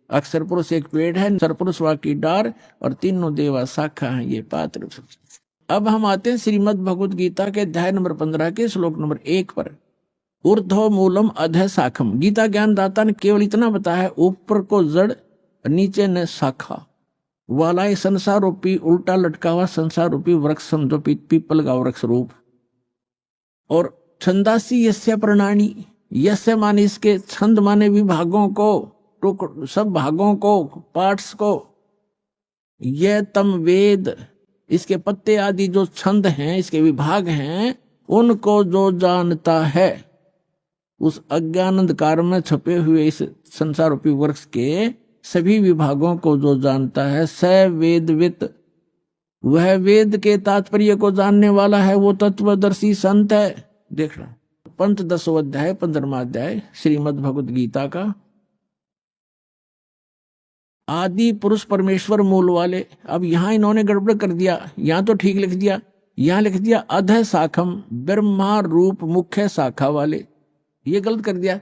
अक्षर पुरुष एक पेड़ है, सरपुरुष वा की डार और तीनों देवा शाखा है ये पात्र। अब हम आते हैं श्रीमद् भगवद गीता के अध्याय नंबर 15 के श्लोक नंबर 1 पर। ऊर्ध्व मूलम अधः शाखम। गीता ज्ञान दाता ने केवल इतना बताया है, ऊपर को जड़ नीचे न शाखा वाला ये संसार रूपी उल्टा लटका हुआ संसार रूपी वृक्ष समझो, पीपल का वृक्ष रूप। और छंदासी यस्य प्रणानी, यस्य माने इसके, छंद माने विभागों को, सब भागों को, पार्ट्स को। यह तम वेद, इसके पत्ते आदि जो छंद हैं, इसके विभाग हैं, उनको जो जानता है, उस अज्ञान अंधकार में छपे हुए इस संसार रूपी वृक्ष के सभी विभागों को जो जानता है, स वेदवित, वह वेद के तात्पर्य को जानने वाला है, वो तत्वदर्शी संत है। देखना पंचदशों अध्याय 15वां अध्याय श्रीमद् भगवद गीता का। आदि पुरुष परमेश्वर मूल वाले। अब यहां इन्होंने गड़बड़ कर दिया, यहां तो ठीक लिख दिया, यहां लिख दिया अधः शाखम, ब्रह्मा रूप मुख्य शाखा वाले, ये गलत कर दिया।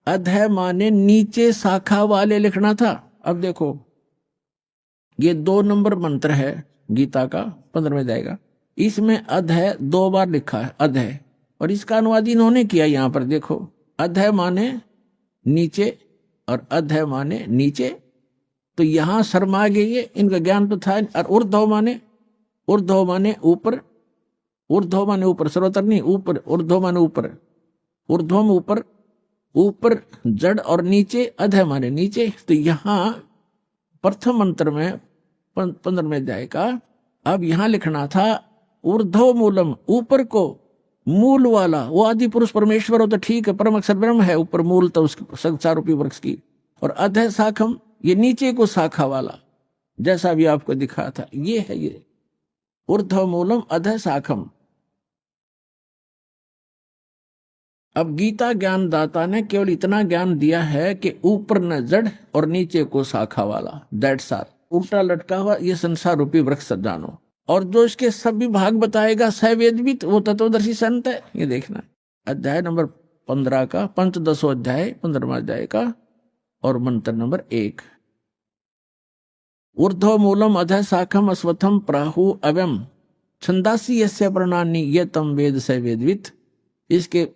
अधः माने नीचे शाखा वाले लिखना था। अब देखो ये 2 नंबर मंत्र है गीता का 15वें अध्याय का, इसमें अधः 2 बार लिखा है अधः, और इसका अनुवाद इन्होंने किया यहां पर। देखो अधः माने नीचे और अधः माने नीचे, तो यहां शर्मा गए ये, इनका ज्ञान तो था। और ऊर्ध्व माने ऊपर, ऊर्ध्व माने ऊपर, सर्वतर नहीं ऊपर, ऊर्ध्व माने ऊपर, ऊर्ध्वम ऊपर, ऊपर जड़ और नीचे अधः माने नीचे। तो यहां प्रथम मंत्र में 15वें अध्याय का अब यहां लिखना था ऊर्ध्व मूलम, ऊपर को मूल वाला, वो आदि पुरुष परमेश्वर हो तो ठीक है, परम अक्षर ब्रह्म है, ऊपर मूल तो उसकी संसार रूपी वृक्ष की। और अधः शाखम, ये नीचे को शाखा वाला, जैसा भी आपको दिखा था, ये है ये ऊर्ध्व मूलम अधः शाखम। अब गीता ज्ञान दाता ने केवल इतना ज्ञान दिया है कि ऊपर न जड़ और नीचे को शाखा वाला, दैट्स ऑल। उल्टा लटका हुआ ये संसार रूपी वृक्ष जानो, और जो इसके सभी भाग बताएगा सवेदवित, वो तत्वदर्शी संत है। ये देखना अध्याय नंबर 15 का, पंचदशों अध्याय 15वां अध्याय का और मंत्र नंबर 1। ऊर्ध्व मूलम अधः शाखम अश्वत्थम प्राहु अव्यम छंदासी यस्य प्रणानी ये तम वेद सवेदवित। इसके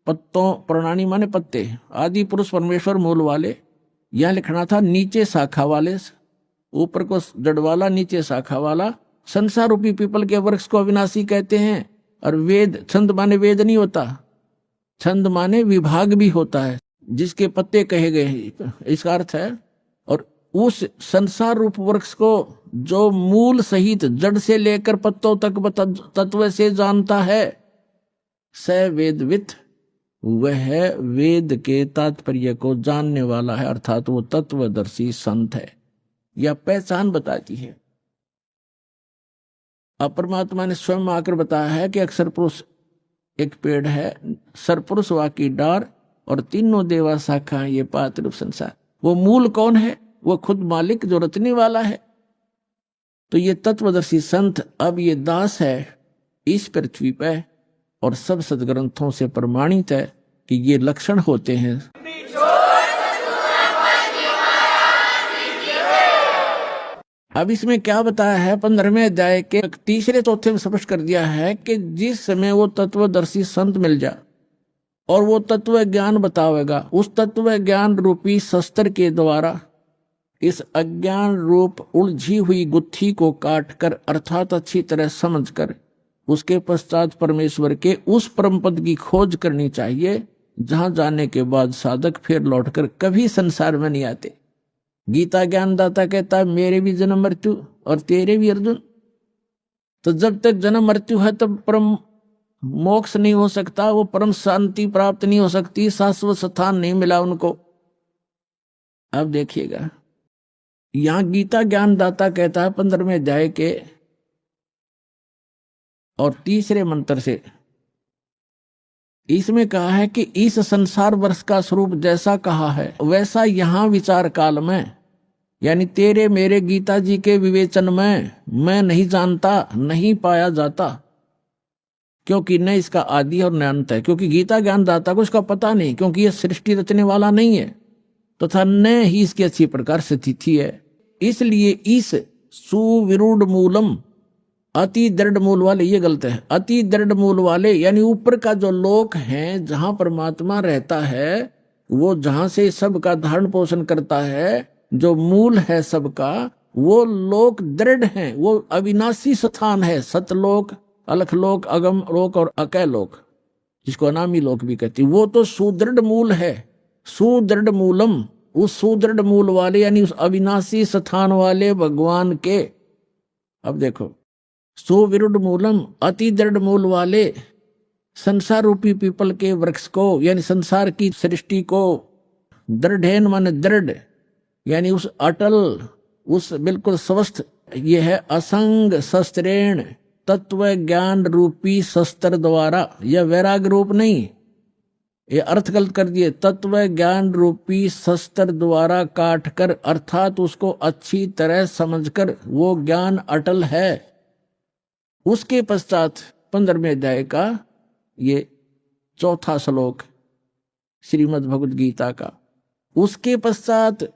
पत्तों, प्रणानी माने पत्ते, आदि पुरुष परमेश्वर मूल वाले, यह लिखना था नीचे शाखा वाले, ऊपर को जड़ वाला नीचे शाखा वाला। संसार रूपी पीपल के वृक्ष को अविनाशी कहते हैं। और वेद, छंद माने वेद नहीं होता, छंद माने विभाग भी होता है, जिसके पत्ते कहे गए, इसका अर्थ है। और उस संसार रूप वृक्ष को जो मूल सहित जड़ से लेकर पत्तों तक तत्व से जानता है, स वेदवित, वह वेद के तात्पर्य को जानने वाला है, अर्थात वो तत्वदर्शी संत है। यह पहचान बताती है। अब परमात्मा ने स्वयं आकर बताया है कि अक्षर पुरुष एक पेड़ है, सरपुरुष वा की डार और तीनों देवा शाखा ये पात्र संसार। वो मूल कौन है? वो खुद मालिक जो रचने वाला है। तो ये तत्वदर्शी संत अब ये दास है इस पृथ्वी पे, और सब सदग्रंथों से प्रमाणित है कि ये लक्षण होते हैं। अब इसमें क्या बताया है 15वें अध्याय के तीसरे चौथे में स्पष्ट कर दिया है कि जिस समय वो तत्वदर्शी संत मिल जाए और वो तत्व ज्ञान बतावेगा, उस तत्व ज्ञान रूपी शस्त्र के द्वारा इस अज्ञान रूप उलझी हुई गुत्थी को काट कर, अर्थात अच्छी तरह समझ कर, उसके पश्चात परमेश्वर के उस परम पद की खोज करनी चाहिए, जहां जाने के बाद साधक फिर लौटकर कभी संसार में नहीं आते। गीता ज्ञानदाता कहता है मेरे भी जन्म मृत्यु और तेरे भी अर्जुन। तो जब तक जन्म मृत्यु है तब परम मोक्ष नहीं हो सकता, वो परम शांति प्राप्त नहीं हो सकती, शाश्वत स्थान नहीं मिला उनको। अब देखिएगा यहां गीता ज्ञानदाता कहता है 15वें अध्याय के और तीसरे मंत्र से, इसमें कहा है कि इस संसार वर्ष का स्वरूप जैसा कहा है वैसा यहां विचार काल में, यानी तेरे मेरे गीता जी के विवेचन में मैं नहीं जानता, नहीं पाया जाता, क्योंकि न इसका आदि और न अंत है। क्योंकि गीता ज्ञानदाता को इसका पता नहीं, क्योंकि यह सृष्टि रचने वाला नहीं है। तथा न ही इसकी अच्छी प्रकार स्थिति है। इसलिए इस सुविरूढ़ मूलम, अति दृढ़ मूल वाले, ये गलत है, अति दृढ़ मूल वाले यानी ऊपर का जो लोक है जहां परमात्मा रहता है, वो जहां से सबका धारण पोषण करता है, जो मूल है सबका, वो लोक दृढ़ है, वो अविनाशी स्थान है। सतलोक, अलखलोक, अगम लोक और अकय लोक, जिसको अनामी लोक भी कहती, वो तो सुदृढ़ मूल है। सुदृढ़ मूलम, उस सुदृढ़ मूल वाले यानी उस अविनाशी स्थान वाले भगवान के, अब देखो, सुविरूढ़ मूलम, अति दृढ़ मूल वाले संसार रूपी पीपल के वृक्ष को यानी संसार की सृष्टि को, दृढ़ेन माने दृढ़ यानी उस अटल, उस बिल्कुल स्वस्थ, ये है असंग शस्त्रेण, तत्व ज्ञान रूपी शस्त्र द्वारा, यह वैराग रूप नहीं, ये अर्थ गलत कर दिए, तत्व ज्ञान रूपी शस्त्र द्वारा काट कर, अर्थात उसको अच्छी तरह समझकर वो ज्ञान अटल है। उसके पश्चात 15वें अध्याय का ये 4था श्लोक श्रीमद् भगवद गीता का, उसके पश्चात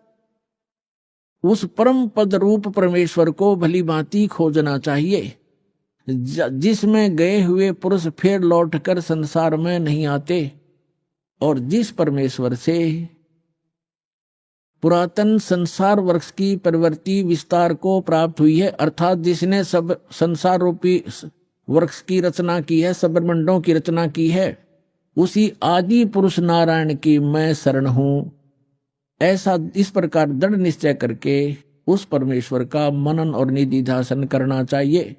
उस परम पद रूप परमेश्वर को भली भांति खोजना चाहिए, जिसमें गए हुए पुरुष फिर लौटकर संसार में नहीं आते, और जिस परमेश्वर से पुरातन संसार वृक्ष की प्रवृत्ति विस्तार को प्राप्त हुई है, अर्थात जिसने सब संसार रूपी वृक्ष की रचना की है, सब ब्रह्मांडों की रचना की है, उसी आदि पुरुष नारायण की मैं शरण हूं। ऐसा इस प्रकार दृढ़ निश्चय करके उस परमेश्वर का मनन और निधिध्यासन करना चाहिए।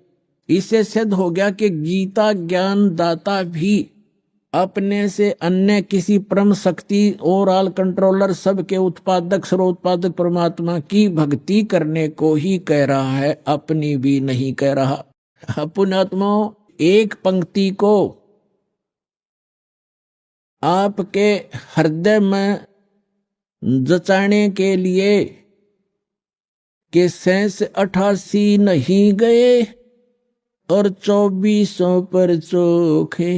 इससे सिद्ध हो गया कि गीता ज्ञान दाता भी अपने से अन्य किसी परम शक्ति और ऑल कंट्रोलर, सबके उत्पादक सर्वोत्पादक परमात्मा की भक्ति करने को ही कह रहा है, अपनी भी नहीं कह रहा। पुण्यात्माओं, एक पंक्ति को आपके हृदय में जचाने के लिए कि 88 नहीं गए और 2400 पर चोखे,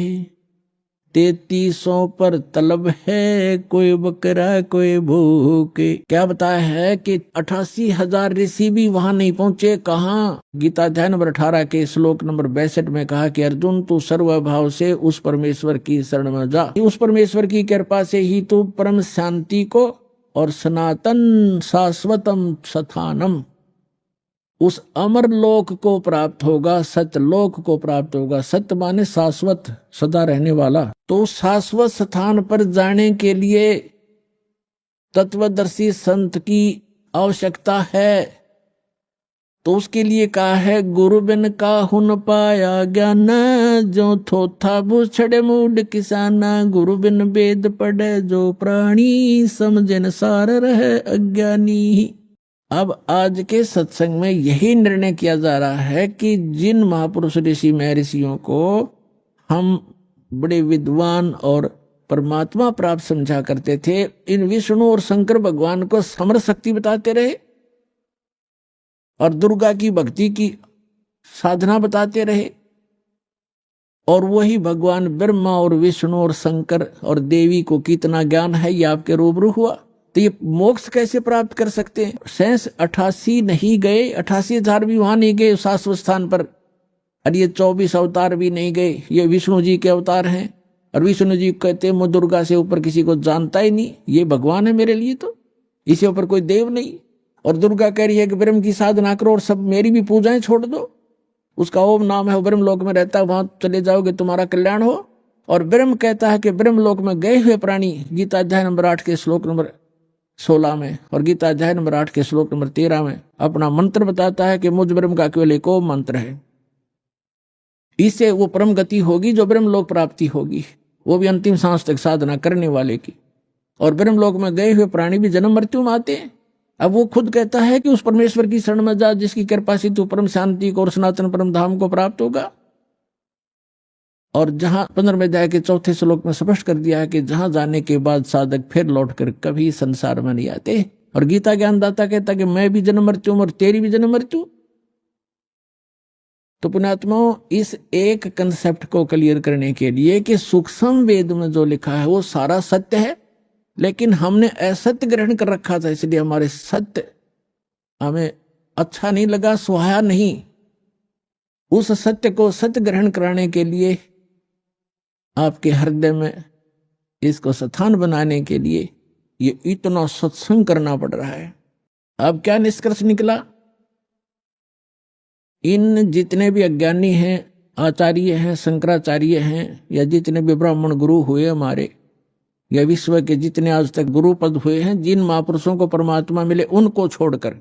3300 पर तलब है, कोई बकरा कोई भूखे। क्या बताया है कि 88,000 ऋषि भी वहां नहीं पहुंचे। कहाँ? गीता अध्याय नंबर 18 के श्लोक नंबर 62 में कहा कि अर्जुन, तू सर्वभाव से उस परमेश्वर की शरण में जा। उस परमेश्वर की कृपा से ही तू परम शांति को और सनातन शाश्वतम स्थानम, उस अमर लोक को प्राप्त होगा, सत्यलोक को प्राप्त होगा। सत्य माने शाश्वत, सदा रहने वाला। तो शाश्वत स्थान पर जाने के लिए तत्वदर्शी संत की आवश्यकता है। तो उसके लिए कहा है, गुरु बिन काहू न पाया ज्ञान, जो थोथा बुछड़े मूड किसाना, गुरु बिन वेद पढ़े जो प्राणी, समझन सार रहे अज्ञानी। अब आज के सत्संग में यही निर्णय किया जा रहा है कि जिन महापुरुष ऋषि महर्षियों को हम बड़े विद्वान और परमात्मा प्राप्त समझा करते थे, इन विष्णु और शंकर भगवान को समर शक्ति बताते रहे और दुर्गा की भक्ति की साधना बताते रहे, और वही भगवान ब्रह्मा और विष्णु और शंकर और देवी को कितना ज्ञान है ये आपके रूबरू हुआ। तो ये मोक्ष कैसे प्राप्त कर सकते हैं? 88 नहीं गए, 88,000 भी वहां नहीं गए शाश्वत स्थान पर, और ये 24 अवतार भी नहीं गए, ये विष्णु जी के अवतार हैं। और विष्णु जी कहते हैं मैं दुर्गा से ऊपर किसी को जानता ही नहीं, ये भगवान है मेरे लिए, तो इससे ऊपर कोई देव नहीं। और दुर्गा कह रही है कि ब्रह्म की साधना करो और सब मेरी भी पूजाएं छोड़ दो, उसका ओम नाम है, वो ब्रह्म लोक में रहता है, वहां चले जाओगे तुम्हारा कल्याण हो। और ब्रह्म कहता है कि ब्रह्म लोक में गए हुए प्राणी, गीता अध्याय नंबर 8 के श्लोक नंबर 16 में और गीता अध्याय नंबर 8 के श्लोक नंबर 13 में अपना मंत्र बताता है कि मुझ ब्रह्म का केवल एक ओम मंत्र है। इससे वो परम गति होगी जो ब्रह्म लोक प्राप्ति होगी, वो भी अंतिम सांस तक साधना करने वाले की। और ब्रह्म लोक में गए हुए प्राणी भी जन्म मृत्यु में आते हैं। अब वो खुद कहता है कि उस परमेश्वर की शरण में जा, जिसकी कृपा से तू परम शांति को और सनातन परम धाम को प्राप्त होगा। और जहां 15वें अध्याय के 4थे श्लोक में स्पष्ट कर दिया है कि जहां जाने के बाद साधक फिर लौटकर कभी संसार में नहीं आते। और गीता ज्ञानदाता कहता कि मैं भी जन्म मृत्यु हूं और तेरी भी जन्म मृत्यु। तो पुण्यात्माओं, इस एक कंसेप्ट को क्लियर करने के लिए कि सूक्ष्म वेद में जो लिखा है वो सारा सत्य है, लेकिन हमने असत्य ग्रहण कर रखा था, इसलिए हमारे सत्य हमें अच्छा नहीं लगा, सुहाया नहीं। उस सत्य को सत्य ग्रहण कराने के लिए आपके हृदय में इसको स्थान बनाने के लिए ये इतना सत्संग करना पड़ रहा है। अब क्या निष्कर्ष निकला? इन जितने भी अज्ञानी हैं, आचार्य हैं, शंकराचार्य हैं, या जितने भी ब्राह्मण गुरु हुए हमारे, या विश्व के जितने आज तक गुरु पद हुए हैं, जिन महापुरुषों को परमात्मा मिले उनको छोड़कर,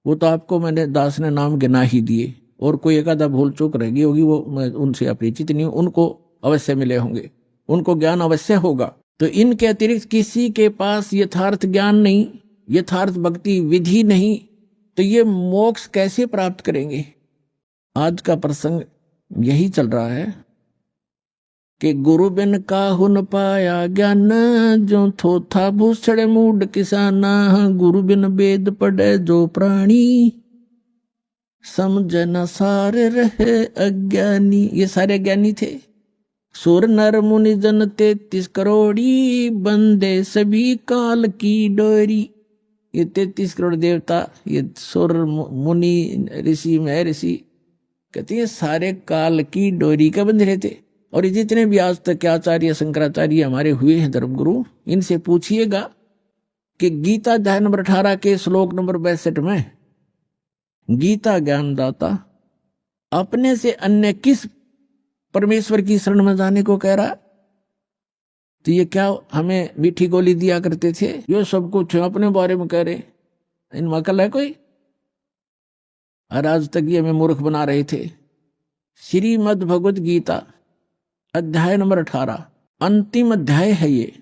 वो तो आपको मैंने दास ने नाम गिना ही दिए, और कोई एक आधा भूल चूक रहेगी होगी, वो मैं उनसे अपरिचित नहीं हूं, उनको अवश्य मिले होंगे, उनको ज्ञान अवश्य होगा। तो इनके अतिरिक्त किसी के पास यथार्थ ज्ञान नहीं, यथार्थ भक्ति विधि नहीं, तो ये मोक्ष कैसे प्राप्त करेंगे? आज का प्रसंग यही चल रहा है कि गुरु बिन काहु न पाया ज्ञान, जो थोथा भूषण मूड किसाना, गुरु बिन वेद पढ़े जो प्राणी, समझ न सारे रहे अज्ञानी। ये सारे ज्ञानी थे। सुर नर मुनि जन 33 करोड़ी, बंदे सभी काल की डोरी। ये 33 करोड़ देवता, ये सुर मुनि ऋषि महर्षि, कहते हैं सारे काल की डोरी का बंध रहे थे। और ये जितने भी आज तक आचार्य शंकराचार्य हमारे हुए हैं धर्मगुरु, इनसे पूछिएगा कि गीता अध्याय नंबर 18 के श्लोक नंबर 62 में गीता ज्ञानदाता अपने से अन्य किस परमेश्वर की शरण में जाने को कह रहा? तो ये क्या हमें मीठी गोली दिया करते थे? ये सब कुछ अपने बारे में कह रहे, इनमें अकल है कोई? और आज तक ये हमें मूर्ख बना रहे थे। श्रीमद् भगवद गीता अध्याय नंबर 18 अंतिम अध्याय है। ये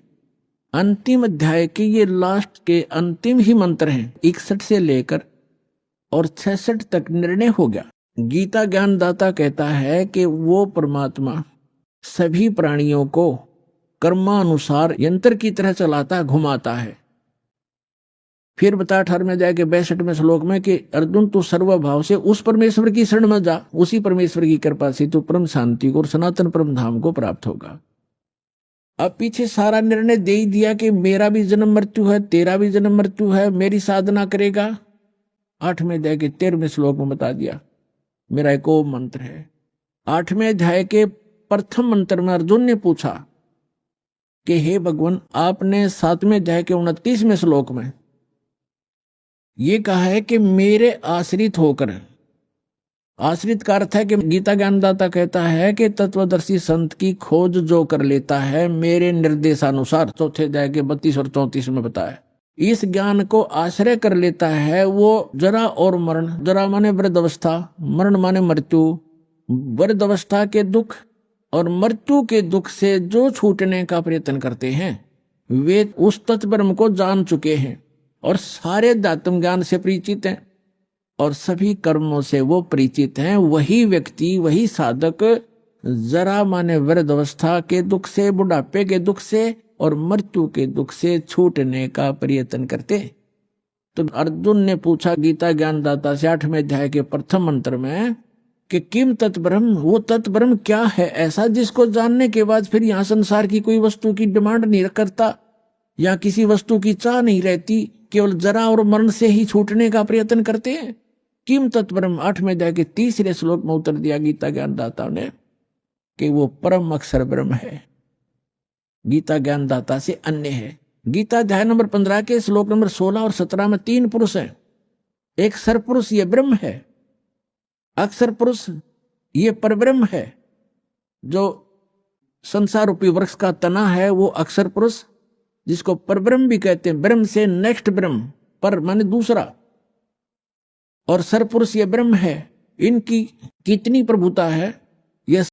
अंतिम अध्याय के ये लास्ट के अंतिम ही मंत्र हैं। 61 से लेकर और 66 तक निर्णय हो गया। गीता ज्ञानदाता कहता है कि वो परमात्मा सभी प्राणियों को कर्मानुसार यंत्र की तरह चलाता, घुमाता है। फिर बता 18वें अध्याय के 62वें श्लोक में कि अर्जुन तू सर्वभाव से उस परमेश्वर की शरण में जा, उसी परमेश्वर की कृपा से तू परम शांति को और सनातन परम धाम को प्राप्त होगा। अब पीछे सारा निर्णय दे ही दिया कि मेरा भी जन्म मृत्यु है, तेरा भी जन्म मृत्यु है, मेरी साधना करेगा। 8वें अध्याय के 13वें श्लोक में बता दिया मेरा एक ओम मंत्र है। 8वें अध्याय के प्रथम मंत्र में अर्जुन ने पूछा कि हे भगवान, आपने 7वें अध्याय के 29वें श्लोक में ये कहा है कि मेरे आश्रित होकर, आश्रित का अर्थ है कि गीता ज्ञानदाता कहता है कि तत्वदर्शी संत की खोज जो कर लेता है मेरे निर्देशानुसार, चौथे अध्याय के 32 और 34 में बताया, इस ज्ञान को आश्रय कर लेता है, वो जरा और मरण, जरा माने वृद्धावस्था, मरण माने मृत्यु, वृद्धावस्था के दुख और मृत्यु के दुख से जो छूटने का प्रयत्न करते हैं वे उस तत्ब्रह्म को जान चुके हैं और सारे आत्म ज्ञान से परिचित हैं और सभी कर्मों से वो परिचित हैं। वही व्यक्ति, वही साधक जरा माने वृद्धावस्था के दुख से, बुढ़ापे के दुख से और मृत्यु के दुख से छूटने का प्रयत्न करते। तो अर्जुन ने पूछा गीता ज्ञानदाता से 8वें अध्याय के प्रथम मंत्र में कि किम तत्ब्रह्म, वो तत्ब्रह्म क्या है ऐसा जिसको जानने के बाद फिर यहाँ संसार की कोई वस्तु की डिमांड नहीं करता या किसी वस्तु की चाह नहीं रहती, केवल जरा और मरण से ही छूटने का प्रयत्न करते हैं। किम तत्ब्रह्म 8वें अध्याय के 3रे श्लोक में उत्तर दिया गीता ज्ञानदाता ने कि वो परम अक्षर ब्रह्म है, गीता ज्ञानदाता से अन्य है। गीता अध्याय नंबर 15 के श्लोक नंबर 16 और 17 में 3 पुरुष हैं। एक सरपुरुष ये ब्रह्म है, अक्षर पुरुष ये परब्रह्म है, जो संसार रूपी वृक्ष का तना है वो अक्षर पुरुष, जिसको परब्रह्म भी कहते हैं। ब्रह्म से नेक्स्ट ब्रह्म, पर माने दूसरा, और सरपुरुष ये ब्रह्म है। इनकी कितनी प्रभुता है यह